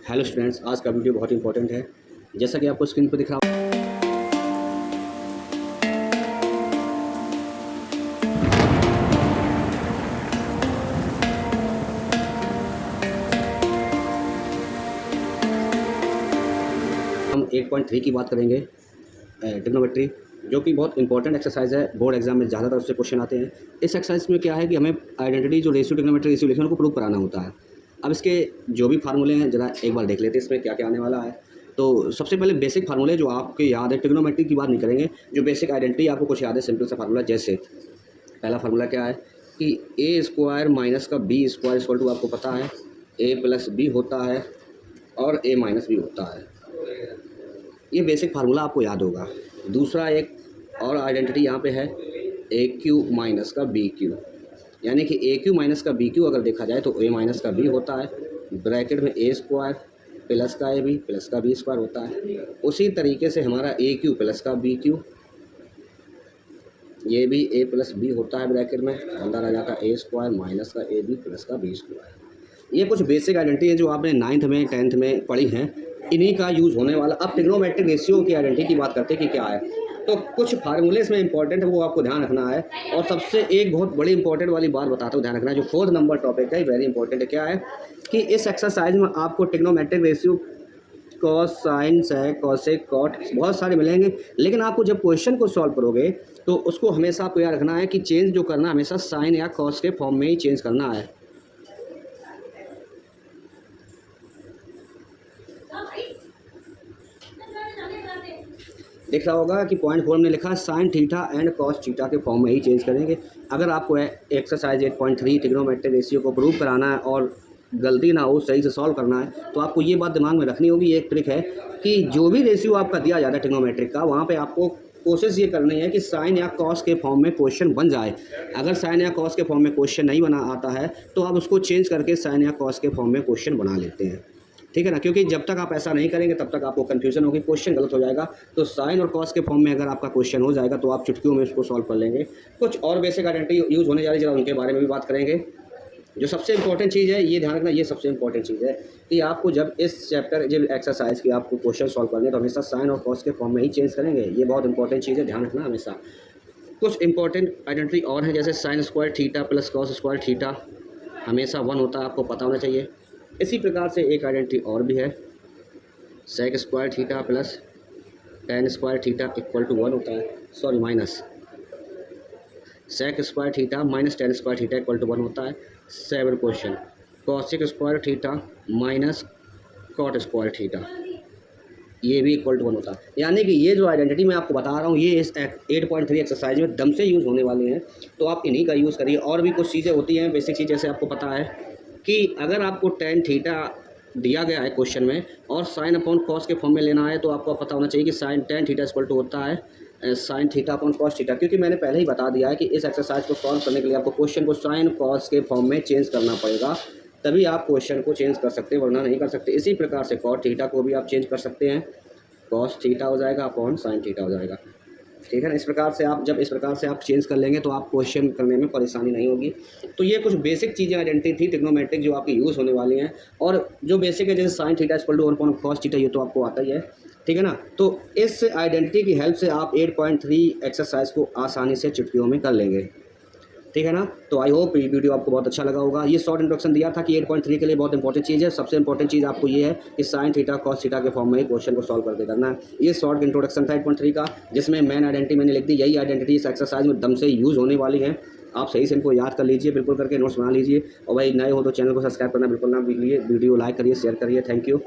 Hello students, आज का video बहुत इंपॉर्टेंट है। जैसा कि आपको स्क्रीन पर दिख रहा हो, हम 8.3 की बात करेंगे, ट्रिग्नोमेट्री, जो कि बहुत इंपॉर्टेंट एक्सरसाइज है। बोर्ड एग्जाम में ज़्यादातर उससे क्वेश्चन आते हैं। इस एक्सरसाइज में क्या है कि हमें आइडेंटिटी जो रेशियो ट्रिग्नोमेट्री रेशियो लिखे हैं उनको प्रूव कराना होता है। अब इसके जो भी फार्मूले हैं ज़रा एक बार देख लेते हैं इसमें क्या क्या आने वाला है। तो सबसे पहले बेसिक फार्मूले जो आपको याद है, ट्रिग्नोमेट्री की बात नहीं करेंगे, जो बेसिक आइडेंटिटी आपको कुछ याद है, सिंपल सा फार्मूला। जैसे पहला फार्मूला क्या है कि ए स्क्वायर माइनस का बी स्क्वायर इक्वल टू, आपको पता है ए प्लस बी होता है और ए माइनस बी होता है। ये बेसिक फार्मूला आपको याद होगा। दूसरा एक और आइडेंटिटी यहाँ पे है, ए क्यू माइनस का बी क्यू, यानी कि ए क्यू माइनस का बी क्यू अगर देखा जाए तो ए माइनस का बी होता है, ब्रैकेट में ए स्क्वायर प्लस का ए बी प्लस का बी स्क्वायर होता है। उसी तरीके से हमारा ए क्यू प्लस का बी क्यू, ये भी ए प्लस बी होता है, ब्रैकेट में अंदर आ जाता है ए स्क्वायर माइनस का ए बी प्लस का बी स्क्वायर। ये कुछ बेसिक आइडेंटिटी है जो आपने 9th में 10th में पढ़ी हैं, इन्हीं का यूज़ होने वाला। अब ट्रिग्नोमेट्रिक रेशियो की आइडेंटिटी की बात करते हैं कि क्या है, तो कुछ फार्मूले इसमें इंपॉर्टेंट है, वो आपको ध्यान रखना है। और सबसे एक बहुत बड़ी इंपॉर्टेंट वाली बात बताता हूँ, ध्यान रखना है, जो 4th नंबर टॉपिक है, वेरी इंपॉर्टेंट है। क्या है कि इस एक्सरसाइज में आपको ट्रिग्नोमेट्रिक रेशियो, कॉस, साइन, सेक, कॉसेक, कॉट बहुत सारे मिलेंगे, लेकिन आपको जब क्वेश्चन को सॉल्व करोगे तो उसको हमेशा आपको याद रखना है कि चेंज जो करना है हमेशा साइन या कॉस के फॉर्म में ही चेंज करना है। दिख रहा होगा कि पॉइंट 4 में लिखा है sine theta and cos theta के फॉर्म में ही चेंज करेंगे। अगर आपको एक्सरसाइज 8.3 ट्रिग्नोमेट्रिक रेशियो को प्रूव कराना है और गलती ना हो, सही से सॉल्व करना है, तो आपको ये बात दिमाग में रखनी होगी। एक ट्रिक है कि जो भी रेशियो आपका दिया जाता है ट्रिग्नोमेट्रिक का, वहाँ पे आपको कोशिश ये करनी है कि साइन या कॉस के फॉर्म में क्वेश्चन बन जाए। अगर साइन या कॉस के फॉर्म में क्वेश्चन नहीं बना आता है तो आप उसको चेंज करके साइन या कॉस के फॉर्म में क्वेश्चन बना लेते हैं, ठीक है ना। क्योंकि जब तक आप ऐसा नहीं करेंगे तब तक आपको कन्फ्यूजन होगी, क्वेश्चन गलत हो जाएगा। तो साइन और कॉस के फॉर्म में अगर आपका क्वेश्चन हो जाएगा तो आप चुटकियों में उसको सॉल्व कर लेंगे। कुछ और बेसिक आइडेंटिटी यूज़ होने जा रही है, जरा उनके बारे में भी बात करेंगे। जो सबसे इंपॉर्टेंट चीज़ है, ये ध्यान रखना, ये सबसे इंपॉर्टेंट चीज़ है कि आपको जब इस चैप्टर जब एक्सरसाइज की आपको क्वेश्चन सॉल्व करने तो हमेशा साइन और कॉस के फॉर्म में ही चेंज करेंगे। ये बहुत इंपॉर्टेंट चीज़ है, ध्यान रखना हमेशा। कुछ इंपॉर्टेंट आइडेंटिटी और हैं, जैसे sine square theta plus cos square theta हमेशा 1 होता है, आपको पता होना चाहिए। इसी प्रकार से एक आइडेंटिटी और भी है, sec square theta plus tan square theta equal to 1 होता है, sorry minus sec square theta minus tan square theta equal to 1 होता है। 7 question, cosec square theta minus cot square theta, ये भी इक्वल टू 1 होता है। यानी कि ये जो आइडेंटिटी मैं आपको बता रहा हूँ, ये इस 8.3 एक्सरसाइज में दम से यूज़ होने वाली हैं, तो आप इन्हीं का यूज़ करिए। और भी कुछ चीज़ें होती हैं बेसिक चीज़, जैसे आपको पता है कि अगर आपको टेन थीटा दिया गया है क्वेश्चन में और साइन अपॉन कॉस के फॉर्म में लेना है, तो आपको पता होना चाहिए कि sine tan theta equal to होता है sine theta upon cos theta. क्योंकि मैंने पहले ही बता दिया है कि इस एक्सरसाइज को सॉल्व करने के लिए आपको क्वेश्चन को साइन कॉस के फॉर्म में चेंज करना पड़ेगा, तभी आप क्वेश्चन को चेंज कर सकते हैं, वरना नहीं कर सकते। इसी प्रकार से कॉट थीटा को भी आप चेंज कर सकते हैं, कॉस थीटा हो जाएगा अपॉन साइन थीटा हो जाएगा, ठीक है ना। इस प्रकार से आप जब इस प्रकार से आप चेंज कर लेंगे तो आप क्वेश्चन करने में परेशानी नहीं होगी। तो ये कुछ बेसिक चीज़ें आइडेंटिटी थी ट्रिग्नोमेट्रिक जो आपकी यूज़ होने वाली हैं। और जो बेसिक है, जैसे sine theta equal to 1 upon cos theta, ये तो आपको आता ही है, ठीक है ना। तो इस आइडेंटिटी की हेल्प से आप 8.3 एक्सरसाइज को आसानी से चुटकियों में कर लेंगे, ठीक है ना। तो आई होप ये वीडियो आपको बहुत अच्छा लगा होगा। ये शॉर्ट इंट्रोडक्शन दिया था कि 8.3 के लिए बहुत इंपॉर्टेंट चीज़ है। सबसे इंपॉर्टेंट चीज़ आपको ये है कि साइन थीटा कॉस थीटा के फॉर्म में ही क्वेश्चन को सॉल्व करके करना है। ये शॉर्ट इंट्रोडक्शन था 8.3 का, जिसमें मेन आइडेंटिटी मैंने लिख दी। यही आइडेंटिटी इस एक्सरसाइज में दम से यूज़ होने वाली है। आप सही से इनको याद कर लीजिए, बिल्कुल करके नोट्स बना लीजिए। और भाई नए हो तो चैनल को सब्सक्राइब करना बिल्कुल ना भूलिए, वीडियो लाइक करिए, शेयर करिए। Thank you.